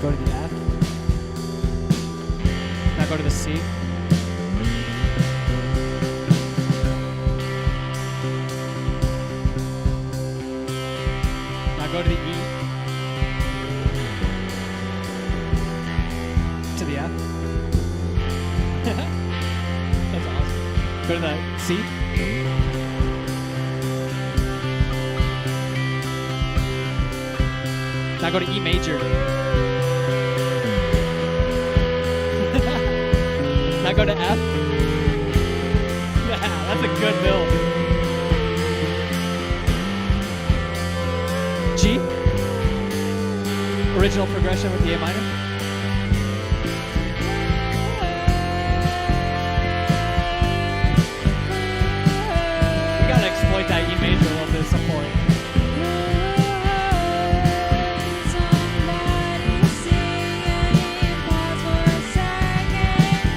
Go to the F. Now go to the C. Now go to the E. To the F. That's awesome. Go to the C. Now go to E major. Now go to F. Yeah, that's a good build. G. Original progression with the A minor. You gotta exploit that E major a little bit at some point. Somebody singing, pause for a second.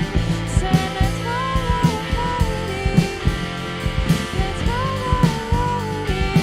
Said let's call that a melody. Let's call that a melody.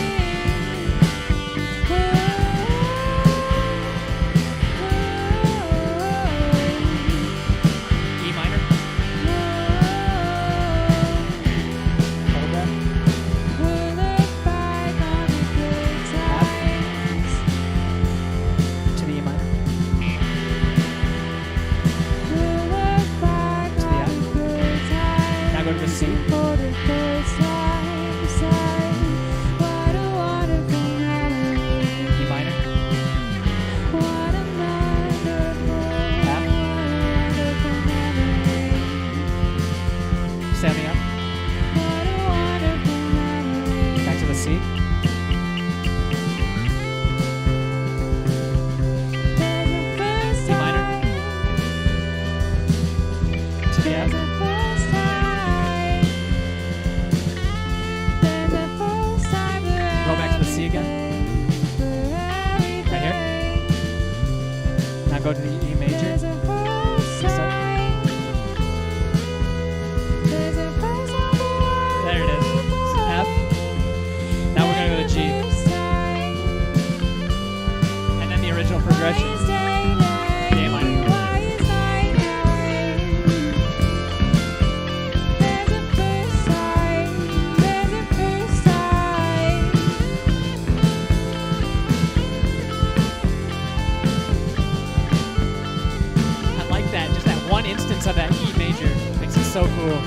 cool.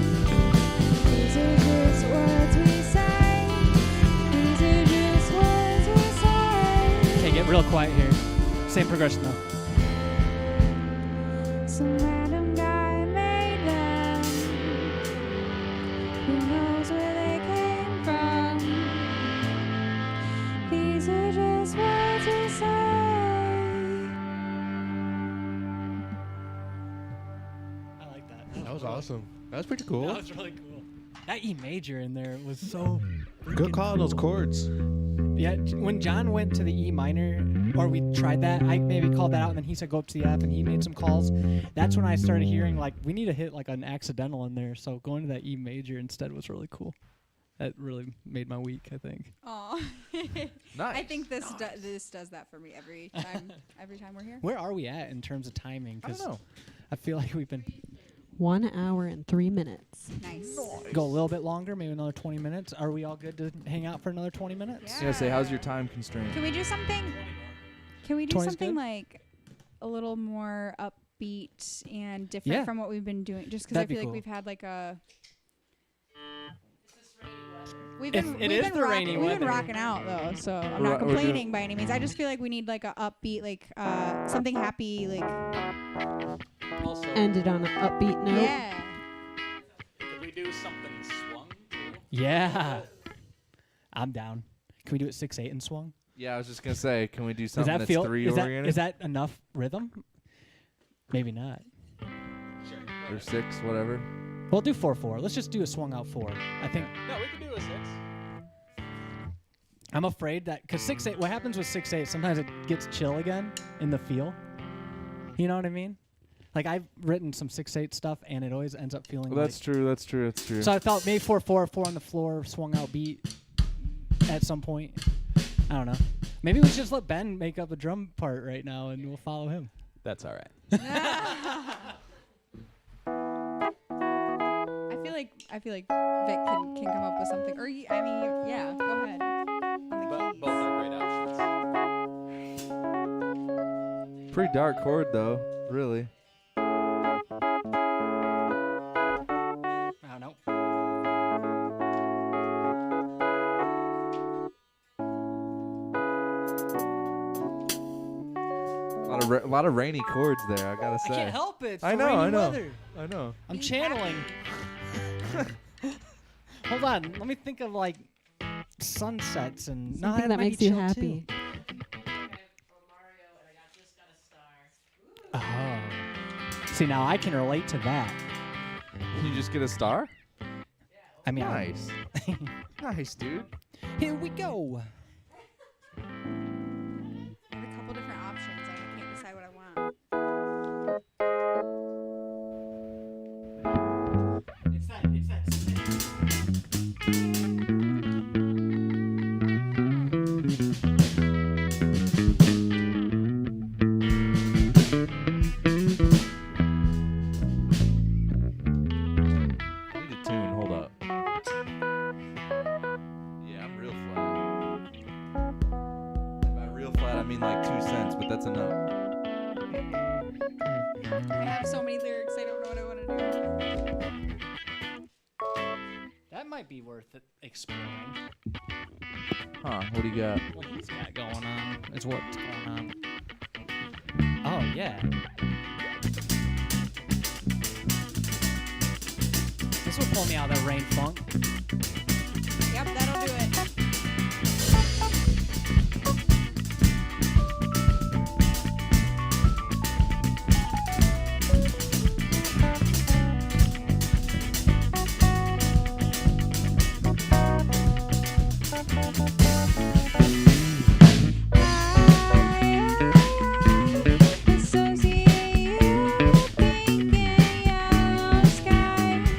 These are just words we say. These are just words we say. Okay, get real quiet here. Same progression though. Some random guy made them. Who knows where they came from? These are just words we say. I like that. That was awesome. That was pretty cool. That was really cool. That E major in there was so Good call on those chords. Yeah, when John went to the E minor, or we tried that, I maybe called that out, and then he said go up to the F, and he made some calls. That's when I started hearing, like, we need to hit, like, an accidental in there, so going to that E major instead was really cool. That really made my week, I think. Oh, Nice. I think this this does that for me every time. Every time we're here. Where are we at in terms of timing? I don't 'Cause know. I feel like we've been 1 hour and 3 minutes. Nice. go a little bit longer, maybe another 20 minutes. Are we all good to hang out for another 20 minutes? Yeah. I was gonna say, how's your time constraint? Can we do something? Can we do 20's something good? like a little more upbeat and different Yeah. from what we've been doing? Just because I That'd be feel cool. like we've had like a. We've It been, is we've been, the rainy we've been weather. rocking out though, so I'm We're not ro- we're doing- complaining by any means. I just feel like we need like a upbeat, like something happy, like Also, Ended on an upbeat note. yeah. could we do something swung too? Yeah. I'm down. Can we do it 6/8 and swung? Yeah, I was just gonna say, can we do Does something that that's feel? three Is oriented that enough rhythm? Maybe not. Sure. or 6, whatever? We'll do 4/4. Let's just do a swung out 4. I think No, we could do a 6. I'm afraid that because 6/8. What happens with 6/8? Sometimes it gets chill again in the feel. You know what I mean? Like I've written some 6/8 stuff, and it always ends up feeling. Well, that's true. That's true. That's true. So I felt maybe 4/4, 4 on the floor, swung out beat at some point. I don't know. Maybe we should just let Ben make up a drum part right now, and we'll follow him. That's all right. I feel like Vic can come up with something. Or I mean, yeah, go ahead. On the keys. Both are great options. Pretty dark chord though, really. I don't know. A lot of rainy chords there. I gotta I say. can't help it. It's I the know. rainy I know. weather. I know. I'm channeling. Hold on. Let me think of like sunsets and Something that might makes be you chill, happy. too. Oh. See, now I can relate to that. You just get a star? I mean, Nice. Nice, dude. Here we go. I have a couple different options. I can't decide what I want. It's that. I need a tune. Hold up. Yeah, I'm real flat. And by real flat, I mean like 2 cents, but that's enough. I have so many lyrics. I don't know what I want to do. That might be worth it exploring. Huh? What do you got? What he's got going on is what's going on. Oh yeah. This will pull me out of that rain funk. Yep, that'll do it. Associate you thinking yellow skies.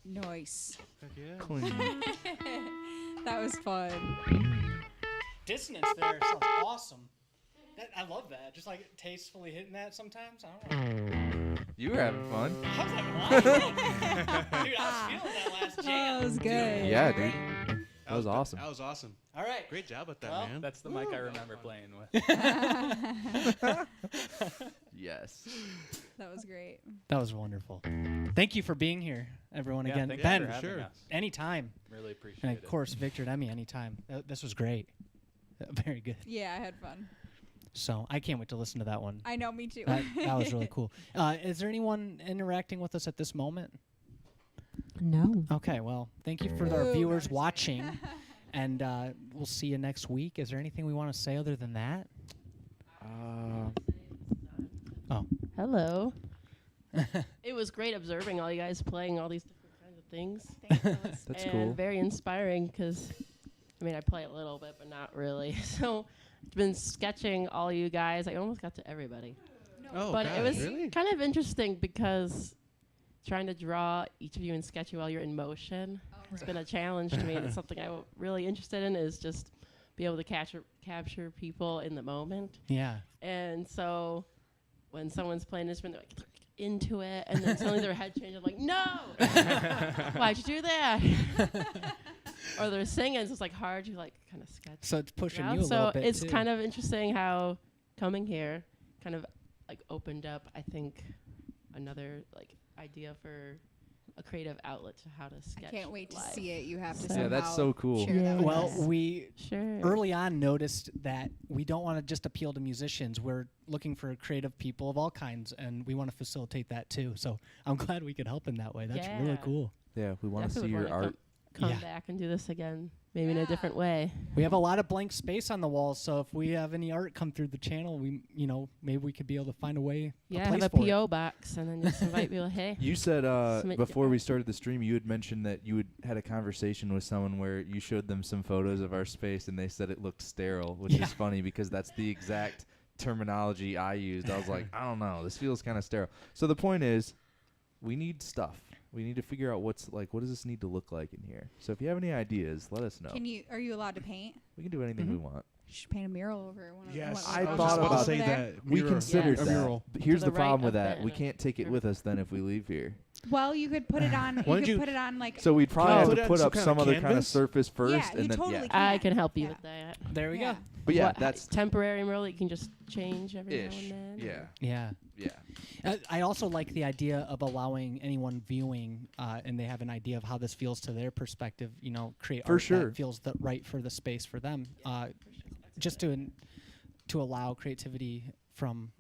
Nice. Clean. That was fun. Dissonance there sounds awesome. I love that. Just like tastefully hitting that sometimes. I don't know. You were having fun. I was like, wow. Dude, I was feeling that last jam. That was good. Yeah, dude. That was awesome. That was awesome. All right. Great job with that, Well, man. That's the mic I remember playing with. Yes. That was great. That was wonderful. Thank you for being here, everyone. Yeah, Again, thank you Ben, for having sure. us. anytime. Really appreciate And it. of course, Victor and Emmy, anytime. This was great. Very good. Yeah, I had fun. So I can't wait to listen to that one. I know, me too. That was really cool. Is there anyone interacting with us at this moment? No. Okay, well, thank you for our Ooh, viewers no, watching, and we'll see you next week. Is there anything we want to say other than that? Oh. Hello. It was great observing all you guys playing all these different kinds of things. Thanks. That's and cool. very inspiring because, I mean, I play a little bit, but not really. So I've been sketching all you guys. I almost got to everybody. Oh, but God, it was really? kind of interesting because trying to draw each of you and sketch you while you're in motion has been a challenge to me. And it's something I'm really interested in is just be able to capture people in the moment. Yeah. And so when someone's playing an instrument, they're like into it, and then suddenly their head changes, like, no! Why'd you do that? Or they're singing, so it's like hard to like kind of sketch. So it's pushing Yeah, you a so little bit it's too. kind of interesting how coming here kind of like opened up, I think, another like idea for a creative outlet to how to I sketch. can't wait to live. see it. You have to So- Yeah, that's so cool. share that Yeah. with Well, us. we Sure. early on noticed that we don't want to just appeal to musicians. We're looking for creative people of all kinds, and we want to facilitate that too. So I'm glad we could help in that way. That's really Yeah. cool. Yeah, we want to see Definitely your wanna art. Come Yeah. back and do this again, maybe in a Yeah. different way. We have a lot of blank space on the walls, so if we have any art come through the channel, maybe we could be able to find a way. Yeah, place have a for it. PO box and then just invite people. Hey, You said Submit before your we art. started the stream, you had mentioned that you had a conversation with someone where you showed them some photos of our space, and they said it looked sterile, which Yeah. is funny because that's the exact terminology I used. I was like, I don't know, this feels kind of sterile. So the point is, we need stuff. We need to figure out what does this need to look like in here. So if you have any ideas, let us know. Are you allowed to paint? We can do anything we want. You should paint a mural over one of Yes, I I was thought just about about to say there. that. We Mirror. considered a that. mural. But here's To the the right problem with of that. it We and can't take it with us then if we leave here. Well, you could put it on. Why you don't could you- put it on like. So we'd probably you have put to it on put some up kind some of other kind of canvas? surface first, Yeah, you and then totally I can. can help you Yeah. with that. There we Yeah. go. But yeah, What, that's temporary mural that you can just change every ish. now and then. Yeah, Yeah. yeah. I also like the idea of allowing anyone viewing, and they have an idea of how this feels to their perspective. Create For art sure. that feels right for the space for them. Just to allow creativity from,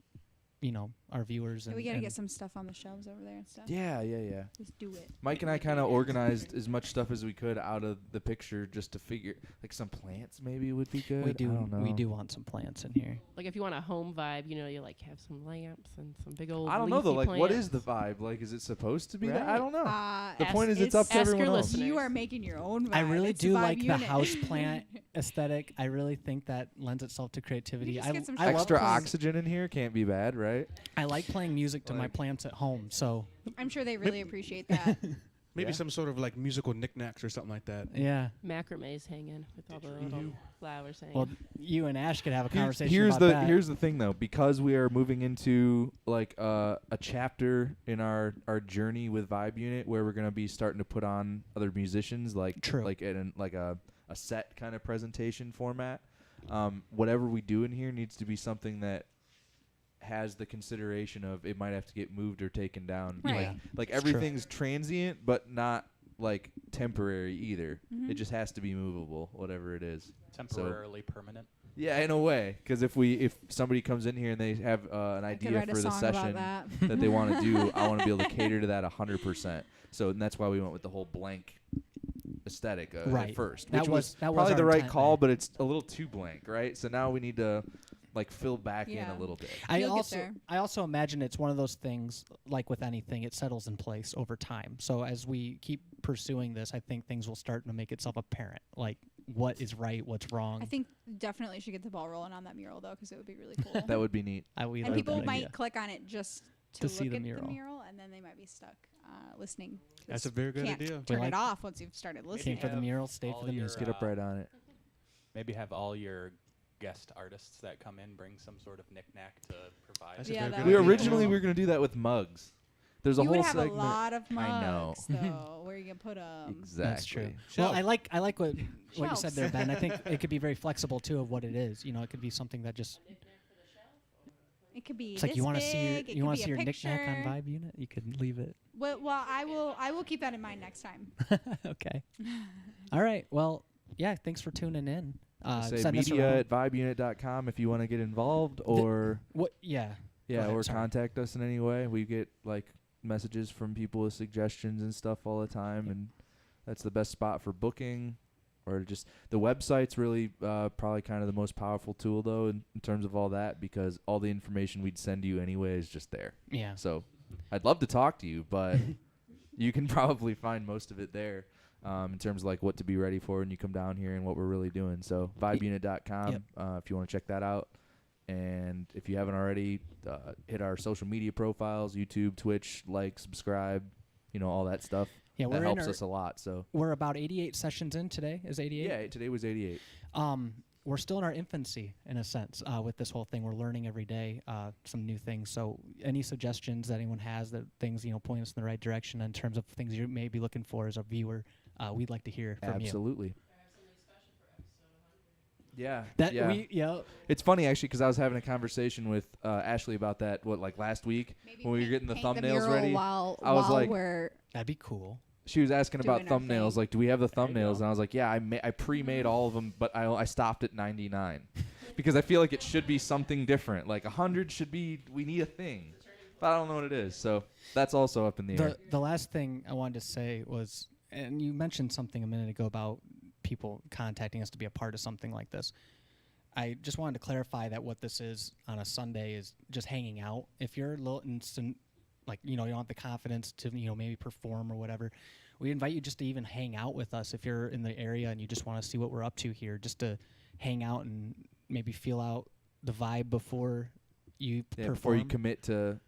our viewers. Yeah, And we gotta and get some stuff on the shelves over there and stuff. Yeah, yeah, yeah. Just do it. Mike and I kind of organized as much stuff as we could out of the picture just to figure, like some plants maybe would be good. we I don't know. do want some plants in here. Like if you want a home vibe, you like have some lamps and some big old. I don't know though. leafy Like, what is plants. the vibe? Like, is it supposed to be that? I Right. don't know. The Ask- point is, it's up to ask your everyone else. listeners. You are making your own vibe. I really It's do vibe like the unit. house plant aesthetic. I really think that lends itself to creativity. just get some I love Extra playing- oxygen in here can't be bad, right? I like playing music to my Like- plants at home. So I'm sure they really appreciate that. Maybe Yeah. some sort of like musical knickknacks or something like that. yeah. Macrame's hanging with all the little flowers hanging. Well, you and Ash could have a Here's- conversation here's about the that. here's the thing though, because we are moving into like a chapter in our journey with Vibe Unit where we're gonna be starting to put on other musicians, like True. like in like a set kind of presentation format. whatever we do in here needs to be something that has the consideration of it might have to get moved or taken down. Right. Like It's true. everything's transient, but not like temporary either. Mhm. It just has to be movable, whatever it is. Temporarily permanent. Yeah, in a way, because if somebody comes in here and they have an I could idea write a for the song about session that. that they want to do, I want to be able to cater to that 100%. So and that's why we went with the whole blank aesthetic Right. at first, That which was- that was probably our the right intent call, there. but it's a little too blank, right? So now we need to like fill back in Yeah. a little bit. You'll get there. I also imagine it's one of those things, like with anything, it settles in place over time. So as we keep pursuing this, I think things will start to make itself apparent, like what is right, what's wrong. I think definitely should get the ball rolling on that mural though, because it would be really cool. That would be neat. And people might click on it just to see look the at mural. the mural, and then they might be stuck listening. That's a very good Can't idea. Turn We it like- off once you've started Came listening. for the mural, stayed for all the your, music. Get up right on it. Maybe have all your guest artists that come in bring some sort of knick-knack to provide. That's a Yeah, very that good would We idea. be originally cool. we were gonna do that with mugs. There's a You whole would have segment. a lot of mugs, I know. though. Where you can put them? Exactly. That's true. Well, I like what you said Shelves. there, Ben. I think it could be very flexible too of what it is. You know, it could be something that just It could be. it's like this you want to see big, your it could want be to see a your knick-knack on picture. Vibe Unit. You could leave it. Well, I will keep that in mind next time. Okay. All right. Well, yeah. Thanks for tuning in. Say send us media around. at vibeunit.com if you want to get involved or What? Yeah. Go yeah, ahead, or sorry. contact us in any way. We get like messages from people with suggestions and stuff all the time, and that's the best spot for booking. Or just the website's really probably kind of the most powerful tool though in terms of all that, because all the information we'd send you anyway is just there. Yeah. So I'd love to talk to you, but you can probably find most of it there in terms of like what to be ready for when you come down here and what we're really doing. So vibeunit.com Yep. if you want to check that out. And if you haven't already, hit our social media profiles, YouTube, Twitch, like, subscribe, all that stuff. Yeah, that we're in helps our- us a lot. So We're about 88 sessions in today. Is 88? yeah, today was 88. We're still in our infancy, in a sense, with this whole thing. We're learning every day some new things. So any suggestions that anyone has, that things, point us in the right direction in terms of things you may be looking for as a viewer, we'd like to hear from you. Absolutely. Yeah. That yeah. It's funny actually because I was having a conversation with Ashley about that last week Maybe when we were getting the paint thumbnails mural ready. While, I was while like- we're That'd be cool. She was asking about doing our thumbnails, thing. like, do we have the There you go. thumbnails? And I was like, yeah, I pre-made all of them, but I stopped at 99 because I feel like it should be something different. Like 100 should be, we need a thing, but I don't know what it is. So that's also up in the air. The last thing I wanted to say was, and you mentioned something a minute ago about people contacting us to be a part of something like this. I just wanted to clarify that what this is on a Sunday is just hanging out. If you're a little instant, like, you don't have the confidence to, maybe perform or whatever, we invite you just to even hang out with us if you're in the area and you just want to see what we're up to here, just to hang out and maybe feel out the vibe before you perform. Before you commit to,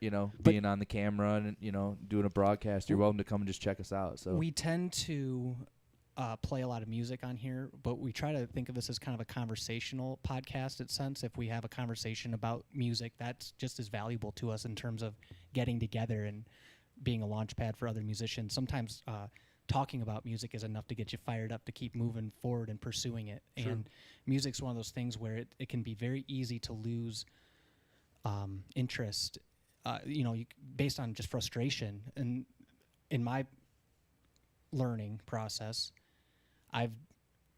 being on the camera and, doing a broadcast, you're welcome to come and just check us out. So We tend to play a lot of music on here, but we try to think of this as kind of a conversational podcast in sense. If we have a conversation about music, that's just as valuable to us in terms of getting together and being a launch pad for other musicians. Sometimes talking about music is enough to get you fired up to keep moving forward and pursuing it. True. And music's one of those things where it can be very easy to lose interest, based on just frustration. And in my learning process, I've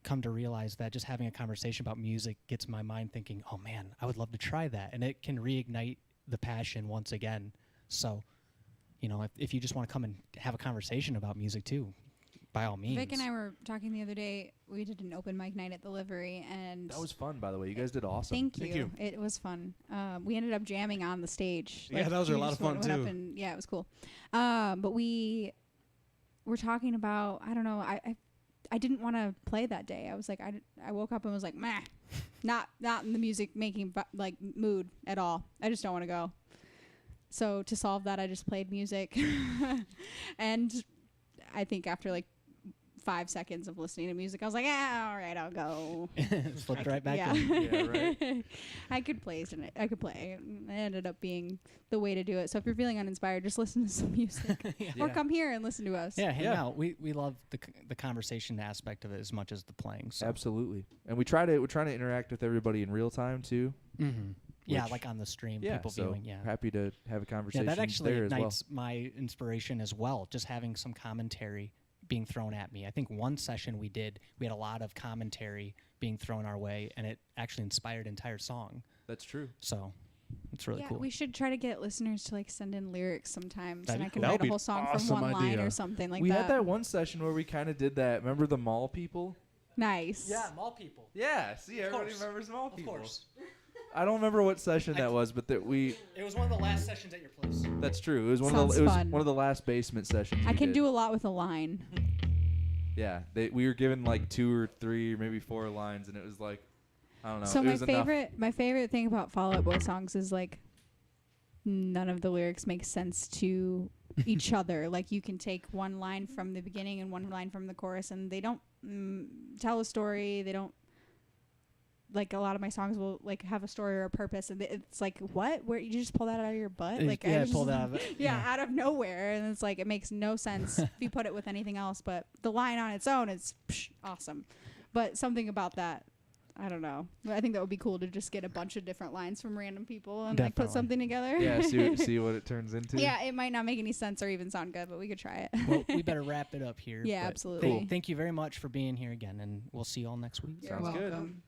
come to realize that just having a conversation about music gets my mind thinking, oh man, I would love to try that. And it can reignite the passion once again. So, if you just want to come and have a conversation about music too, by all means. Vic and I were talking the other day. We did an open mic night at the Livery, and that was fun, by the way. You guys did awesome. Thank Thank you. you. It was fun. We ended up jamming on the stage. Yeah, those are a we lot just of fun, went up too. and, yeah, it was cool. But we were talking about, I don't know, I didn't want to play that day. I was like, I woke up and was like, meh, not in the music making mood at all. I just don't want to go. So to solve that, I just played music. And I think after 5 seconds of listening to music. I was like, all right, I'll go. Slipped right back yeah. in. Yeah, right. I could play. I could play. It ended up being the way to do it. So if you're feeling uninspired, just listen to some music, or Yeah. come here and listen to us. Yeah, hang Yeah. out. We love the conversation aspect of it as much as the playing. So. Absolutely. And we're trying to interact with everybody in real time too. Mm-hmm. Yeah, Which- like on the stream, Yeah, people so viewing. Yeah. happy to have a Yeah, conversation that actually there as well. ignites my inspiration as well. Just having some commentary being thrown at me. I think one session we had a lot of commentary being thrown our way, and it actually inspired an entire song. That's true. So it's really Yeah, cool. we should try to get listeners to like send in lyrics sometimes, That'd and be I can cool. That write would a be whole song from awesome one line idea. or something like We that. had that one session where we kind of did that. Remember the mall people? Nice. mall people. Yeah. See, everybody course. remembers mall people. Of course. I don't remember what session that was, but that we. It was one of the last sessions at your place. That's true. It was Sounds fun. one of the last basement sessions. I we can did. do a lot with a line. Yeah, we were given like 2 or 3 or maybe 4 lines, and it was like, I don't know. So it was enough. my favorite thing about Fall Out Boy songs is like none of the lyrics make sense to each other. Like you can take one line from the beginning and one line from the chorus, and they don't tell a story. They don't. Like a lot of my songs will like have a story or a purpose, and it's like, what? Where you just pull that out of your butt? Like I just, pulled out of it. yeah, out of nowhere, and it's like it makes no sense if you put it with anything else. But the line on its own is awesome. But something about that, I don't know. I think that would be cool to just get a bunch of different lines from random people and like put Definitely. something together. Yeah, see what it turns into. Yeah, it might not make any sense or even sound good, but we could try it. Well, we better wrap it up here. Yeah, but absolutely. Thank you very much for being here again, and we'll see you all next week. You're Sounds good. welcome.